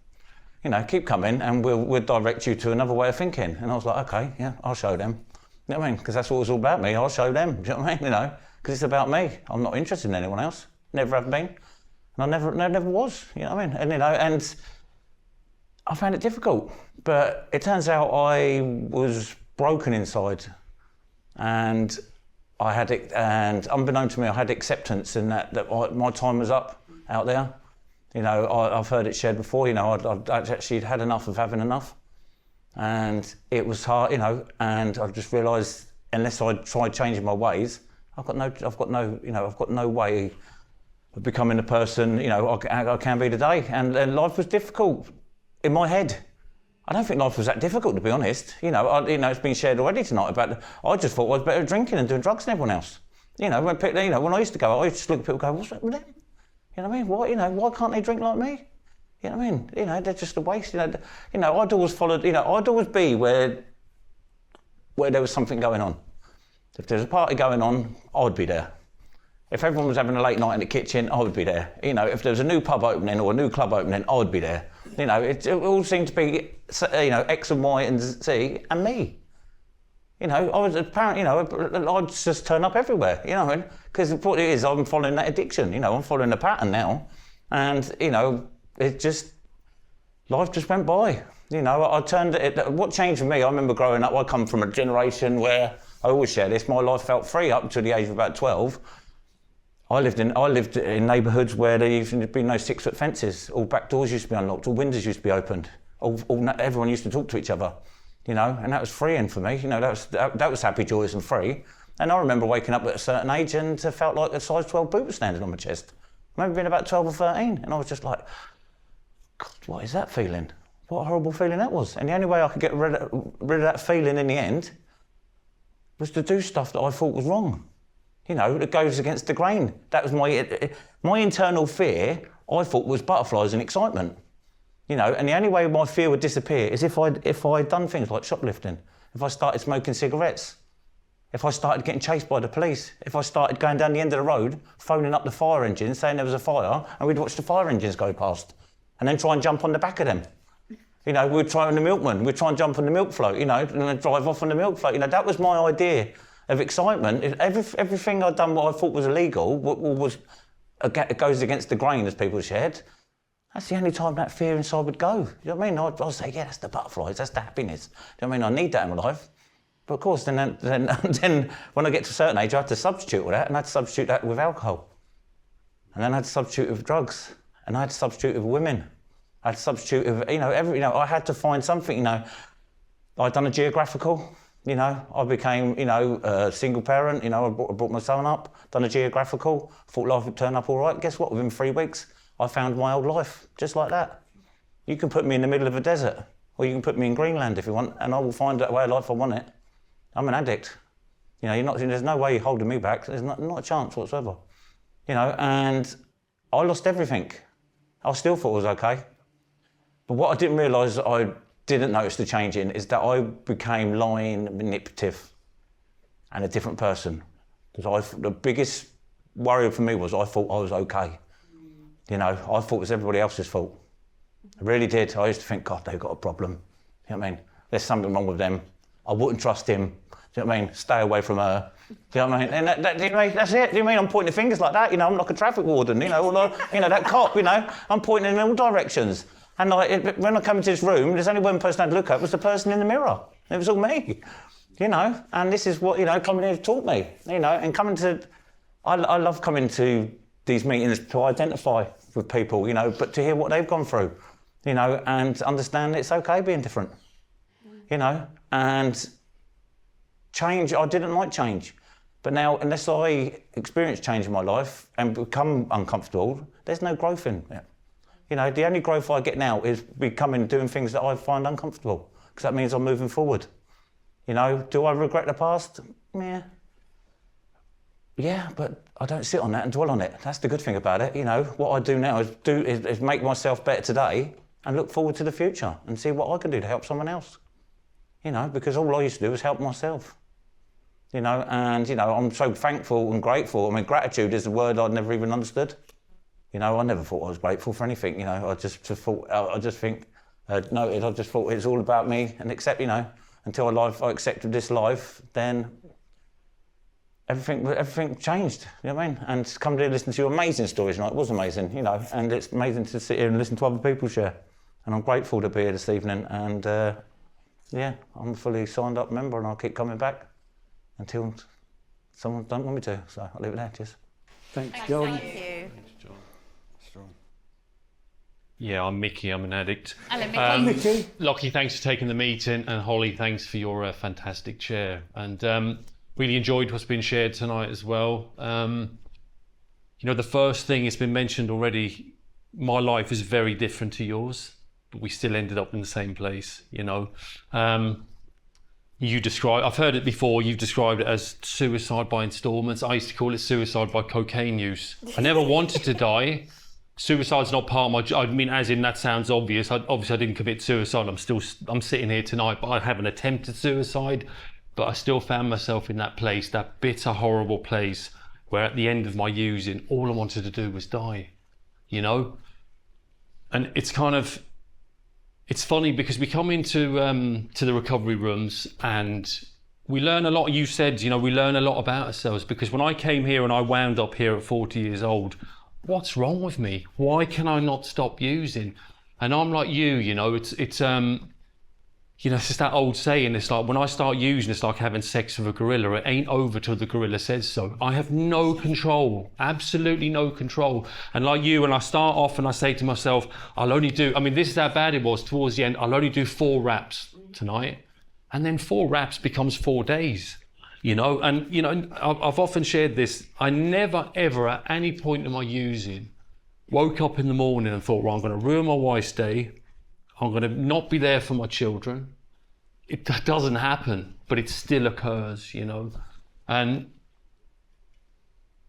You know, keep coming and we'll direct you to another way of thinking. And I was like, okay, yeah, I'll show them. You know what I mean? Because that's what it's all about me. I'll show them. Do you know what I mean? You know, because it's about me. I'm not interested in anyone else. Never have been. And I never was. You know what I mean? And, you know, and I found it difficult. But it turns out I was broken inside. And I had it, and unbeknown to me, I had acceptance in that my time was up out there. You know, I've heard it shared before, you know, I'd actually had enough of having enough. And it was hard, you know, and I just realised unless I tried changing my ways, I've got no way of becoming the person, you know, I can be today. And life was difficult in my head. I don't think life was that difficult, to be honest. You know, it's been shared already tonight about, I just thought I was better at drinking and doing drugs than everyone else. You know, when I used to go, I used to look at people and go, what's wrong with them? You know what I mean? Why can't they drink like me? You know what I mean? You know, they're just a waste. You know, I'd always followed. You know, I'd always be where there was something going on. If there's a party going on, I'd be there. If everyone was having a late night in the kitchen, I would be there. You know, if there was a new pub opening or a new club opening, I would be there. You know, it all seemed to be, you know, X and Y and Z and me. You know, I was apparent, you know, I'd just turn up everywhere, you know, because what it is, I'm following that addiction, you know, I'm following the pattern now. And, you know, life just went by. You know, what changed for me, I remember growing up, I come from a generation where, I always share this, my life felt free up until the age of about 12. I lived in neighbourhoods where there used to be no 6-foot fences. All back doors used to be unlocked, all windows used to be opened. Everyone used to talk to each other, you know, and that was freeing for me. You know, that was happy, joyous and free. And I remember waking up at a certain age and felt like a size 12 boot was standing on my chest. I remember being about 12 or 13 and I was just like, God, what is that feeling? What a horrible feeling that was. And the only way I could get rid of that feeling in the end was to do stuff that I thought was wrong. You know, that goes against the grain. That was my internal fear, I thought was butterflies and excitement. You know, and the only way my fear would disappear is if I'd done things like shoplifting, if I started smoking cigarettes, if I started getting chased by the police, if I started going down the end of the road, phoning up the fire engine, saying there was a fire, and we'd watch the fire engines go past, and then try and jump on the back of them. You know, we'd try on the milkman, we'd try and jump on the milk float, you know, and then drive off on the milk float. You know, that was my idea of excitement. Everything I'd done what I thought was illegal, it goes against the grain, as people shared. That's the only time that fear inside would go. You know what I mean? I'd say, yeah, that's the butterflies, that's the happiness. Do you know what I mean? I need that in my life. But of course, then when I get to a certain age, I had to substitute all that, and I had to substitute that with alcohol. And then I had to substitute it with drugs, and I had to substitute it with women. I had to substitute it with, I had to find something, you know. I'd done a geographical, you know, I became, you know, a single parent, you know, I brought my son up, done a geographical, thought life would turn up all right. Guess what, within 3 weeks, I found my old life, just like that. You can put me in the middle of a desert, or you can put me in Greenland if you want, and I will find that way of life I want it. I'm an addict. You know, there's no way you're holding me back, there's not a chance whatsoever. You know, and I lost everything. I still thought it was okay. But what I didn't realise that I didn't notice the change in is that I became lying, manipulative, and a different person. Because the biggest worry for me was I thought I was okay. You know, I thought it was everybody else's fault. I really did. I used to think, God, they've got a problem. You know what I mean? There's something wrong with them. I wouldn't trust him. Do you know what I mean? Stay away from her. Do you know what I mean? And that's it. Do you know what I mean? I'm pointing fingers like that. You know, I'm like a traffic warden. You know, that cop. You know, I'm pointing in all directions. And when I come into this room, there's only one person I had to look at, was the person in the mirror. It was all me, you know. And this is what, you know, coming here taught me, you know. And I love coming to these meetings to identify with people, you know, but to hear what they've gone through, you know, and to understand it's okay being different, you know. And change, I didn't like change. But now, unless I experience change in my life and become uncomfortable, there's no growth in it. You know, the only growth I get now is doing things that I find uncomfortable, because that means I'm moving forward. You know, do I regret the past? Yeah, but I don't sit on that and dwell on it. That's the good thing about it. You know, what I do now is make myself better today and look forward to the future and see what I can do to help someone else. You know, because all I used to do was help myself. You know, and, you know, I'm so thankful and grateful. I mean, gratitude is a word I'd never even understood. You know, I never thought I was grateful for anything, you know. I just thought it's all about me, and except, you know, until I accepted this life, then everything changed, you know what I mean? And to come to listen to your amazing stories tonight, it was amazing, you know, and it's amazing to sit here and listen to other people share. And I'm grateful to be here this evening, and yeah, I'm a fully signed up member, and I'll keep coming back until someone don't want me to, so I'll leave it there, cheers. Thanks, John. Thank you. Yeah, I'm Mickey, I'm an addict. Hello, Mickey. Mickey. Lockie, thanks for taking the meeting, and Hollie, thanks for your fantastic share. And really enjoyed what's been shared tonight as well. You know, the first thing, it's been mentioned already, my life is very different to yours, but we still ended up in the same place, you know. I've heard it before, you've described it as suicide by installments. I used to call it suicide by cocaine use. I never wanted to die. Suicide's not part of my, I mean, as in that sounds obvious. Obviously I didn't commit suicide. I'm sitting here tonight, but I haven't attempted suicide. But I still found myself in that place, that bitter, horrible place where at the end of my using, all I wanted to do was die, you know? And it's kind of, it's funny because we come into to the recovery rooms and we learn a lot. You said, you know, we learn a lot about ourselves, because when I came here and I wound up here at 40 years old, what's wrong with me? Why can I not stop using? And I'm like you know, it's you know, it's just that old saying, it's like when I start using, it's like having sex with a gorilla. It ain't over till the gorilla says so. I have no control, absolutely no control. And like you, when I start off and I say to myself, I'll only do, I mean, this is how bad it was towards the end, I'll only do 4 wraps tonight. And then 4 wraps becomes 4 days, you know? And, you know, I've often shared this. I never, ever, at any point in my using, woke up in the morning and thought, well, I'm going to ruin my wife's day. I'm going to not be there for my children. It doesn't happen, but it still occurs, you know. And,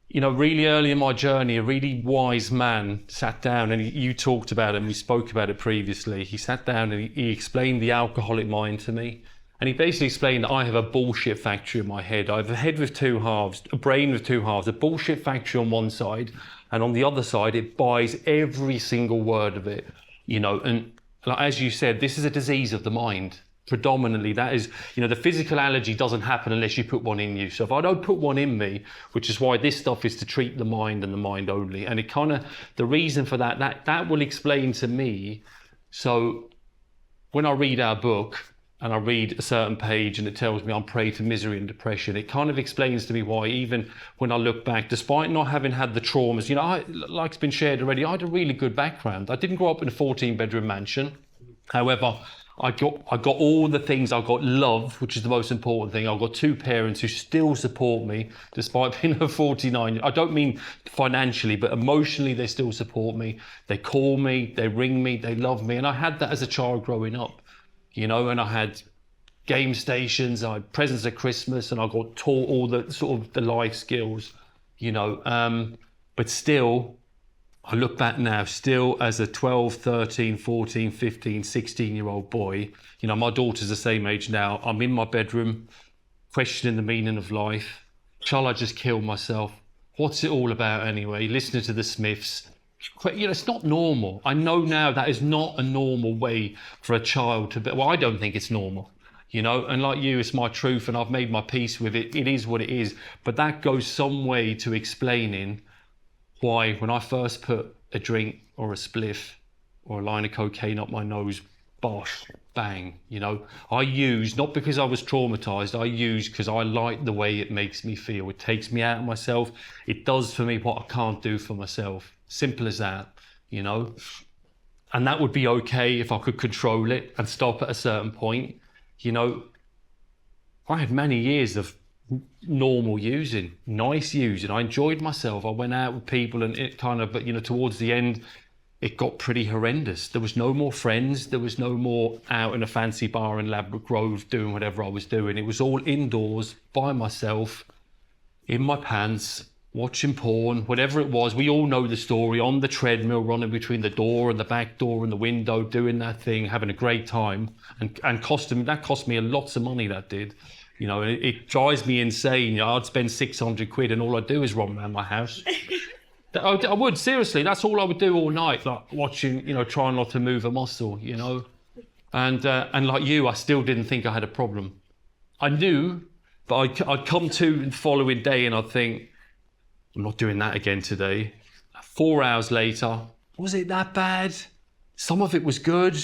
you know, really early in my journey, a really wise man sat down, and you talked about it and we spoke about it previously. He sat down and he explained the alcoholic mind to me. And he basically explained that I have a bullshit factory in my head. I have a head with 2 halves, a brain with 2 halves, a bullshit factory on one side, and on the other side, it buys every single word of it, you know. And like, as you said, this is a disease of the mind. Predominantly, that is, you know, the physical allergy doesn't happen unless you put one in you. So if I don't put one in me, which is why this stuff is to treat the mind and the mind only. And it kind of, the reason for that will explain to me. So when I read our book and I read a certain page and it tells me I'm prey to misery and depression, it kind of explains to me why, even when I look back, despite not having had the traumas, you know, like it's been shared already, I had a really good background. I didn't grow up in a 14-bedroom mansion. However, I got all the things. I got love, which is the most important thing. I've got 2 parents who still support me despite being a 49. I don't mean financially, but emotionally they still support me. They call me, they ring me, they love me. And I had that as a child growing up, you know, and I had game stations, I had presents at Christmas, and I got taught all the sort of the life skills, you know, but still, I look back now, still as a 12, 13, 14, 15, 16-year-old boy, you know, my daughter's the same age now. I'm in my bedroom, questioning the meaning of life. Shall I just kill myself? What's it all about anyway? Listening to the Smiths. You know, it's not normal. I know now that is not a normal way for a child to be. Well, I don't think it's normal, you know, and like you, it's my truth and I've made my peace with it. It is what it is. But that goes some way to explaining why when I first put a drink or a spliff or a line of cocaine up my nose, bosh, bang, you know, I used, not because I was traumatized, I used because I like the way it makes me feel. It takes me out of myself. It does for me what I can't do for myself. Simple as that, you know. And that would be okay if I could control it and stop at a certain point. You know, I had many years of normal using, nice using. I enjoyed myself. I went out with people and it kind of, but you know, towards the end, it got pretty horrendous. There was no more friends. There was no more out in a fancy bar in Ladbroke Grove doing whatever I was doing. It was all indoors by myself, in my pants, watching porn, whatever it was. We all know the story, on the treadmill, running between the door and the back door and the window, doing that thing, having a great time. And that cost me lots of money, that did. You know, it drives me insane. You know, I'd spend 600 quid and all I'd do is run around my house. I would, seriously, that's all I would do all night, like watching, you know, trying not to move a muscle, you know. And like you, I still didn't think I had a problem. I knew, but I'd come to the following day and I'd think, I'm not doing that again today. 4 hours later, was it that bad? Some of it was good.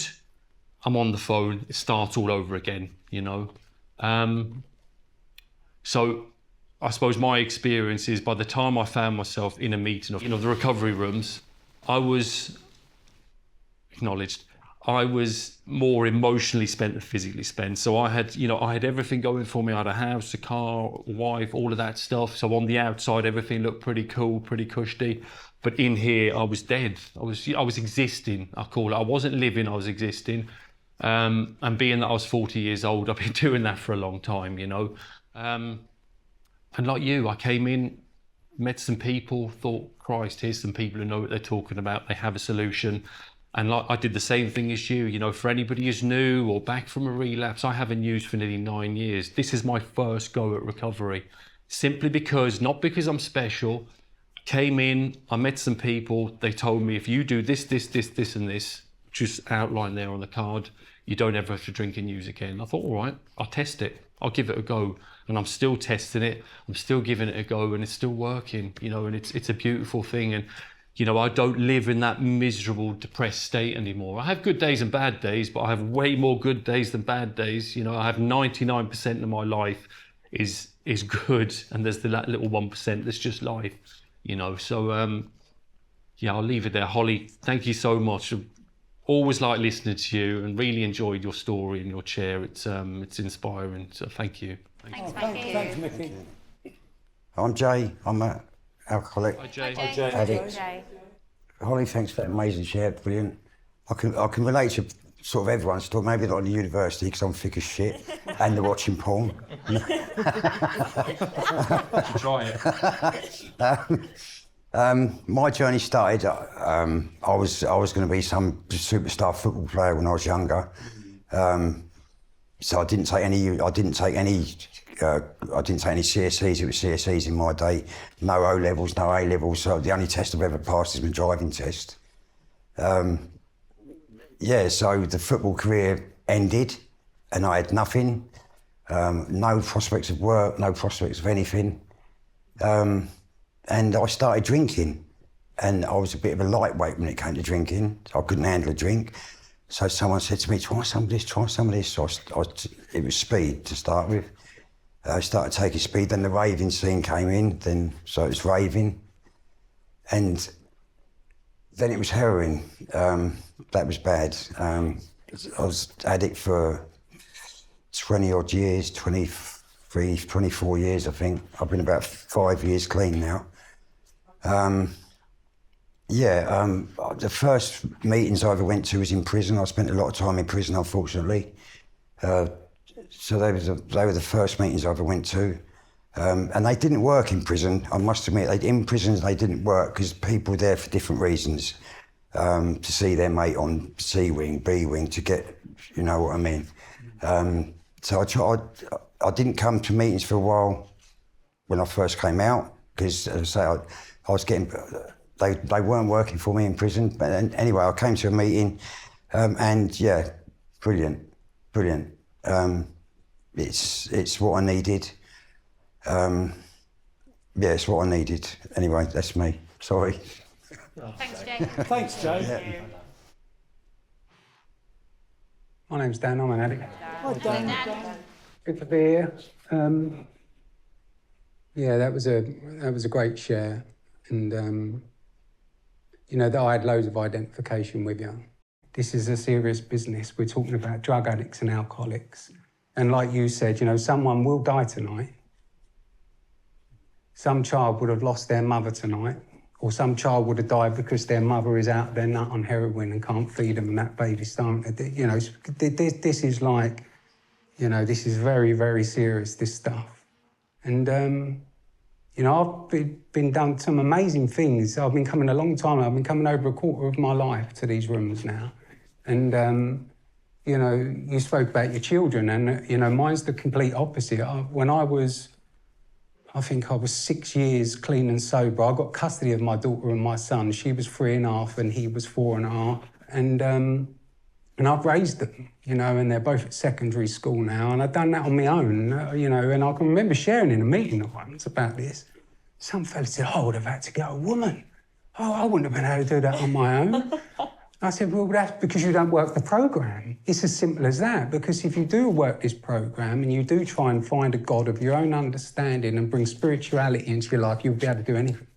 I'm on the phone, it starts all over again, you know. So I suppose my experience is by the time I found myself in a meeting of, you know, the recovery rooms, I was acknowledged. I was more emotionally spent than physically spent. So I had everything going for me. I had a house, a car, a wife, all of that stuff. So on the outside, everything looked pretty cool, pretty cushy. But in here, I was dead. I was existing, I call it. I wasn't living, I was existing. And being that I was 40 years old, I've been doing that for a long time, you know. And like you, I came in, met some people, thought, Christ, here's some people who know what they're talking about. They have a solution. And like I did the same thing as you, you know, for anybody who's new or back from a relapse, I haven't used for nearly 9 years. This is my first go at recovery. simply because, not because I'm special. Came in, I met some people, they told me if you do this, this, this, this and this, just outlined there on the card, you don't ever have to drink and use again. I thought, all right, I'll test it. I'll give it a go. And I'm still testing it. I'm still giving it a go, and it's still working, you know, and it's a beautiful thing. And, you know, I don't live in that miserable, depressed state anymore. I have good days and bad days, but I have way more good days than bad days. You know, I have 99% of my life is good, and there's that little 1% that's just life, you know. So, yeah, I'll leave it there. Hollie, thank you so much. Always like listening to you, and really enjoyed your story and your share. It's inspiring. So thank you. Thanks, Thanks, Mickey. I'm Jay. I'm an alcoholic. Hi, Jay. Addict. Hollie, thanks for that amazing share. Brilliant. I can relate to sort of everyone's story. Maybe not in the university because I'm thick as shit and they're watching porn. Try it. My journey started. I was going to be some superstar football player when I was younger. So I didn't take any CSEs. It was CSEs in my day. No O levels, no A levels. So the only test I've ever passed is my driving test. Yeah. So the football career ended, and I had nothing. No prospects of work. No prospects of anything. And I started drinking, and I was a bit of a lightweight when it came to drinking. I couldn't handle a drink. So someone said to me, try some of this, try some of this. So it was speed to start with. I started taking speed, then the raving scene came in, so it was raving. And then it was heroin. That was bad. I was addict for 20 odd years, 23, 24 years, I think. I've been about 5 years clean now. The first meetings I ever went to was in prison. I spent a lot of time in prison, unfortunately. So they were the first meetings I ever went to. And they didn't work in prison, I must admit. In prisons, they didn't work because people were there for different reasons. To see their mate on C wing, B wing, to get, you know what I mean. So I didn't come to meetings for a while when I first came out, because as I say, I was getting, they weren't working for me in prison. But anyway, I came to a meeting, and yeah, brilliant. It's what I needed. It's what I needed. Anyway, that's me. Sorry. Thanks, Jay. Thanks, Joe. Yeah. My name's Dan, I'm an addict. Hi, Dan. Good to be here. That was a great share, and you know that I had loads of identification with you. This is a serious business. We're talking about drug addicts and alcoholics, and like you said, you know, someone will die tonight. Some child would have lost their mother tonight, or some child would have died because their mother is out there nut on heroin and can't feed them, and that baby's starting to, you know, this is like, you know, this is very, very serious, this stuff. And, you know, I've been done some amazing things. I've been coming a long time. I've been coming over a quarter of my life to these rooms now. And, you know, you spoke about your children, and, you know, mine's the complete opposite. I think I was 6 years clean and sober. I got custody of my daughter and my son. She was 3.5 and he was 4.5. And I've raised them, you know, and they're both at secondary school now. And I've done that on my own, you know, and I can remember sharing in a meeting once about this. Some fella said, I would have had to get a woman. Oh, I wouldn't have been able to do that on my own. I said, well, that's because you don't work the programme. It's as simple as that, because if you do work this programme and you do try and find a God of your own understanding and bring spirituality into your life, you'll be able to do anything.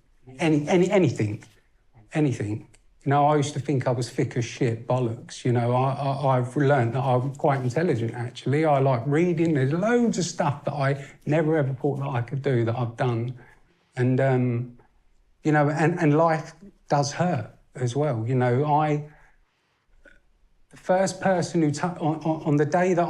Anything. You know, I used to think I was thick as shit, bollocks. You know, I've learned that I'm quite intelligent, actually. I like reading. There's loads of stuff that I never ever thought that I could do that I've done. And, you know, and life does hurt as well. You know, the first person who, on the day that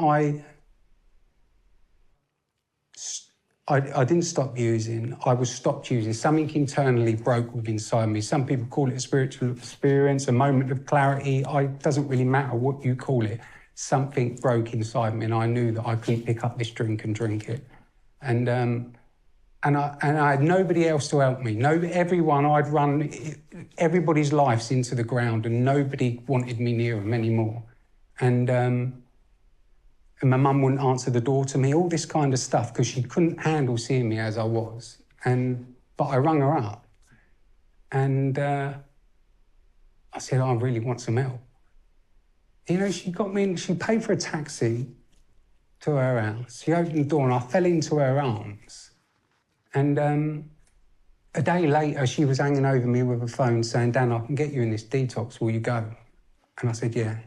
I didn't stop using, I was stopped using. Something internally broke within inside me. Some people call it a spiritual experience, a moment of clarity. It doesn't really matter what you call it. Something broke inside me, and I knew that I couldn't pick up this drink and drink it. And And I had nobody else to help me. Everyone, I'd run everybody's lives into the ground and nobody wanted me near them anymore. And my mum wouldn't answer the door to me, all this kind of stuff, because she couldn't handle seeing me as I was. But I rung her up and I said, I really want some help. You know, she got me in, she paid for a taxi to her house. She opened the door and I fell into her arms. And a day later, she was hanging over me with a phone saying, Dan, I can get you in this detox, will you go? And I said, yeah,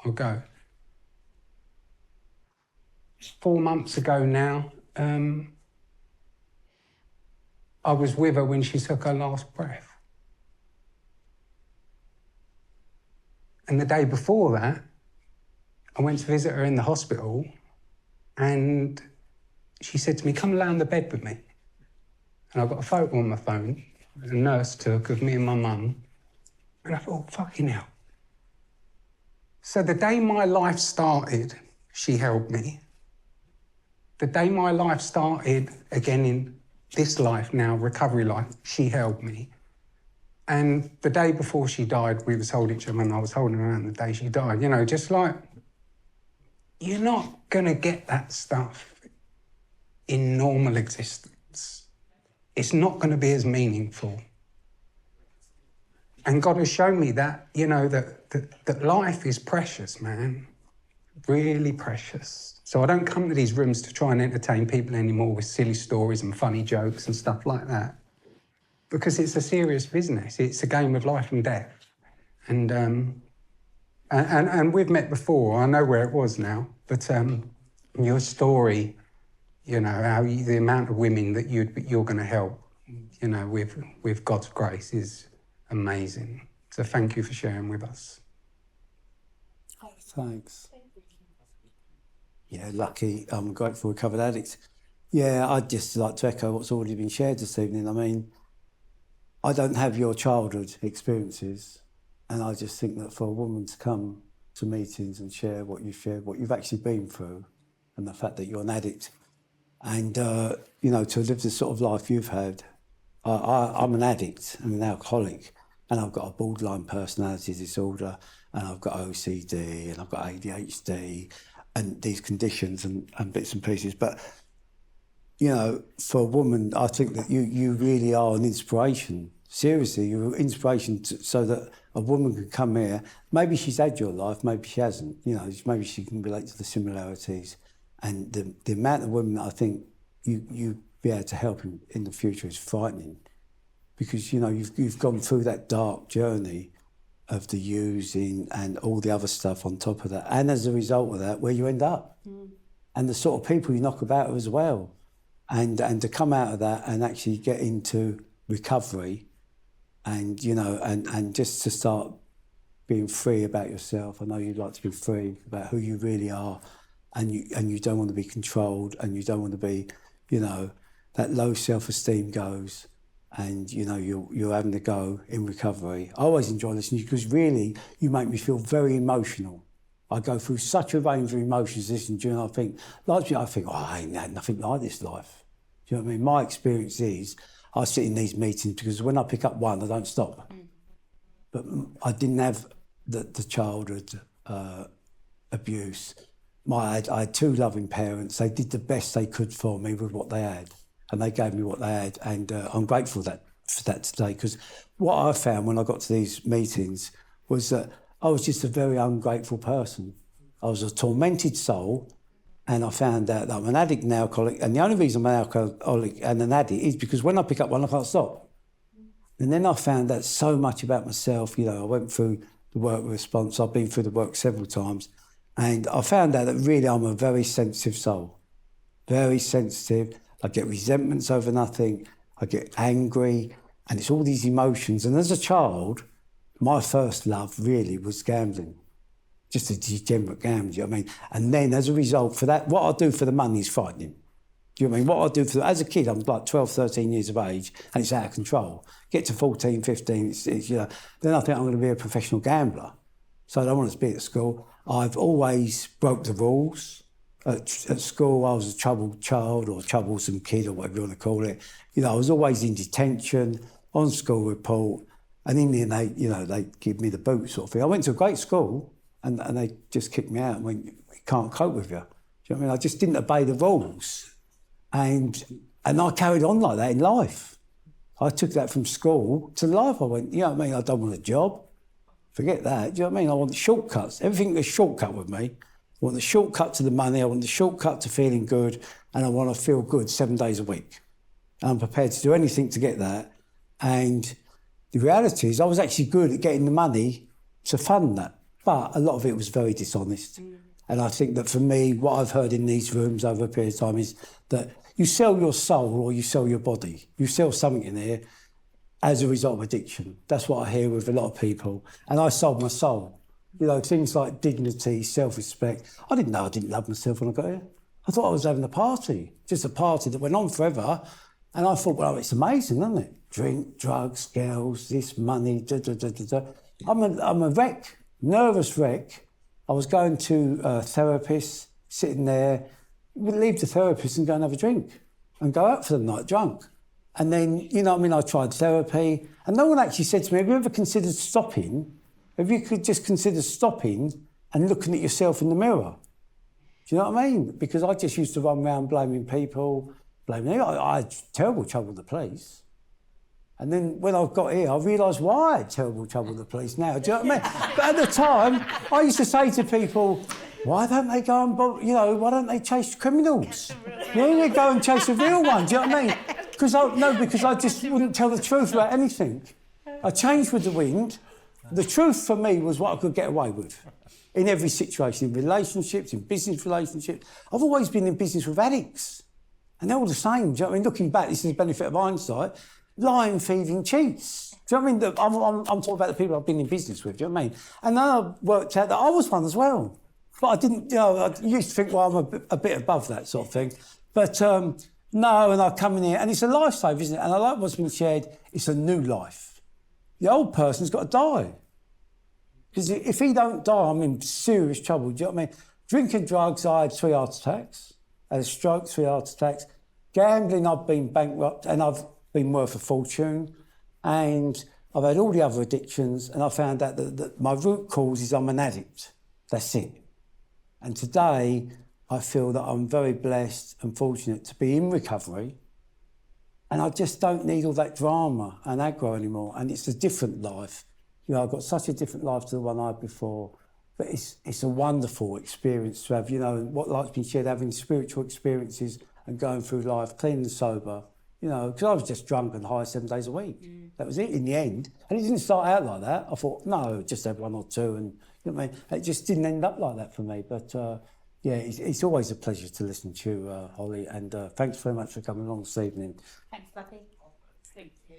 I'll go. 4 months ago now, I was with her when she took her last breath. And the day before that, I went to visit her in the hospital and she said to me, come lay on the bed with me. And I got a photo on my phone that a nurse took of me and my mum. And I thought, fucking hell. So the day my life started, she held me. The day my life started, again in this life now, recovery life, she held me. And the day before she died, we was holding each other and I was holding her hand the day she died. You know, just like, you're not gonna get that stuff in normal existence. It's not going to be as meaningful. And God has shown me that, you know, that life is precious, man. Really precious. So I don't come to these rooms to try and entertain people anymore with silly stories and funny jokes and stuff like that. Because it's a serious business. It's a game of life and death. And we've met before. I know where it was now. But your story, you know, the amount of women that you're going to help, you know, with God's grace is amazing. So thank you for sharing with us. Thanks. Yeah, lucky. I'm grateful recovered addict. Yeah, I'd just like to echo what's already been shared this evening. I mean, I don't have your childhood experiences, and I just think that for a woman to come to meetings and share what you've shared, what you've actually been through, and the fact that you're an addict, and, you know, to live the sort of life you've had. I'm an addict, I'm an alcoholic, and I've got a borderline personality disorder, and I've got OCD, and I've got ADHD, and these conditions and bits and pieces. But, you know, for a woman, I think that you really are an inspiration. Seriously, you're an inspiration so that a woman can come here. Maybe she's had your life, maybe she hasn't. You know, maybe she can relate to the similarities. And the amount of women that I think you be able to help in the future is frightening, because, you know, you've gone through that dark journey of the using and all the other stuff on top of that. And as a result of that, where you end up. And the sort of people you knock about as well. And to come out of that and actually get into recovery and, you know, and just to start being free about yourself. I know you'd like to be free about who you really are. And you don't want to be controlled, and you don't want to be, you know, that low self-esteem goes, and, you know, you're having to go in recovery. I always enjoy listening because really you make me feel very emotional. I go through such a range of emotions listening to you, and I think, oh, I ain't had nothing like this life. Do you know what I mean? My experience is I sit in these meetings because when I pick up one, I don't stop. But I didn't have the childhood abuse. I had two loving parents. They did the best they could for me with what they had, and they gave me what they had, and I'm grateful for that today, because what I found when I got to these meetings was that I was just a very ungrateful person. I was a tormented soul, and I found out that I'm an addict and alcoholic, and the only reason I'm an alcoholic and an addict is because when I pick up one, I can't stop. And then I found out so much about myself. You know, I went through the work response. I've been through the work several times. And I found out that really I'm a very sensitive soul. Very sensitive. I get resentments over nothing. I get angry. And it's all these emotions. And as a child, my first love really was gambling. Just a degenerate gambling, you know what I mean? And then as a result for that, what I do for the money is frightening. Do you know what I mean? What I do as a kid, I'm like 12, 13 years of age, and it's out of control. Get to 14, 15, it's you know, then I think I'm going to be a professional gambler. So I don't want to be at school. I've always broke the rules. at school, I was a troubled child or troublesome kid or whatever you want to call it. You know, I was always in detention, on school report, and in the end, they give me the boot sort of thing. I went to a great school and they just kicked me out and went, we can't cope with you. Do you know what I mean? I just didn't obey the rules. And I carried on like that in life. I took that from school to life. I went, you know what I mean? I don't want a job. Forget that. Do you know what I mean? I want shortcuts. Everything is shortcut with me. I want the shortcut to the money. I want the shortcut to feeling good. And I want to feel good 7 days a week. And I'm prepared to do anything to get that. And the reality is I was actually good at getting the money to fund that. But a lot of it was very dishonest. And I think that for me, what I've heard in these rooms over a period of time is that you sell your soul or you sell your body. You sell something in there as a result of addiction. That's what I hear with a lot of people. And I sold my soul. You know, things like dignity, self-respect. I didn't know I didn't love myself when I got here. I thought I was having a party, just a party that went on forever. And I thought, well, it's amazing, isn't it? Drink, drugs, girls, this, money, I'm a wreck, nervous wreck. I was going to a therapist, sitting there, would leave the therapist and go and have a drink and go out for the night drunk. And then, you know what I mean, I tried therapy and no one actually said to me, have you ever considered stopping? If you could just consider stopping and looking at yourself in the mirror. Do you know what I mean? Because I just used to run around blaming people, I had terrible trouble with the police. And then when I got here, I realised why I had terrible trouble with the police now. Do you know what I mean? But at the time, I used to say to people, why don't they go and, why don't they chase criminals? You know, they go and chase the real ones, do you know what I mean? Because I just wouldn't tell the truth about anything. I changed with the wind. The truth for me was what I could get away with in every situation, in relationships, in business relationships. I've always been in business with addicts. And they're all the same, do you know what I mean? Looking back, this is the benefit of hindsight. Lying, thieving, cheats. Do you know what I mean? I'm talking about the people I've been in business with, do you know what I mean? And then I worked out that I was one as well. But I didn't, I used to think, well, I'm a bit above that sort of thing. But no, and I come in here, and it's a lifesaver, isn't it? And I like what's been shared, it's a new life. The old person's got to die. Because if he don't die, I'm in serious trouble, do you know what I mean? Drinking drugs, I had 3 heart attacks. I had a stroke, 3 heart attacks. Gambling, I've been bankrupt, and I've been worth a fortune. And I've had all the other addictions, and I found out that my root cause is I'm an addict. That's it. And today, I feel that I'm very blessed and fortunate to be in recovery. And I just don't need all that drama and aggro anymore. And it's a different life. You know, I've got such a different life to the one I had before. But it's a wonderful experience to have, what life's been shared, having spiritual experiences and going through life, clean and sober. Because I was just drunk and high 7 days a week. That was it in the end. And it didn't start out like that. I thought, no, just have 1 or 2. And you know what I mean? It just didn't end up like that for me. But it's always a pleasure to listen to you, Hollie. And thanks very much for coming along this evening. Thanks, Bucky. Thank you.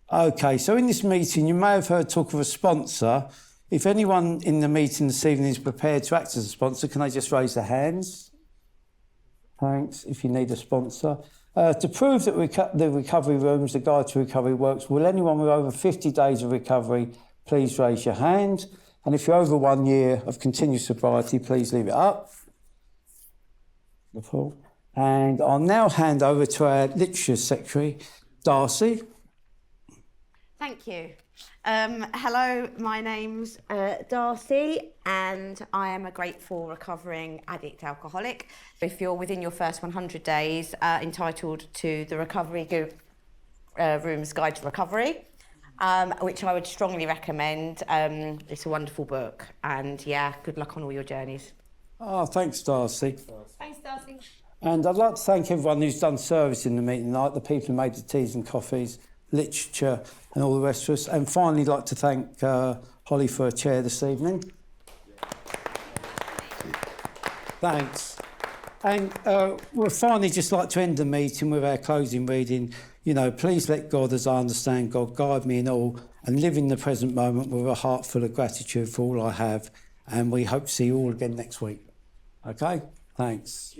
Okay, so in this meeting, you may have heard talk of a sponsor. If anyone in the meeting this evening is prepared to act as a sponsor, can they just raise their hands? Thanks, if you need a sponsor. To prove that the recovery rooms, the guide to recovery works, will anyone with over 50 days of recovery please raise your hand? And if you're over 1 year of continuous sobriety, please leave it up. And I'll now hand over to our literature secretary, Darcy. Thank you. Hello, my name's Darcy, and I am a grateful recovering addict alcoholic. If you're within your first 100 days, entitled to the Recovery Room's Guide to Recovery, which I would strongly recommend. It's a wonderful book, and good luck on all your journeys. Oh, thanks, Darcy. Thanks, Darcy. And I'd like to thank everyone who's done service in the meeting tonight, the people who made the teas and coffees, literature and all the rest of us. And finally, I'd like to thank Hollie for her chair this evening. Thanks. And we'll finally just like to end the meeting with our closing reading. Please let God, as I understand God, guide me in all and live in the present moment with a heart full of gratitude for all I have. And we hope to see you all again next week. Okay? Thanks.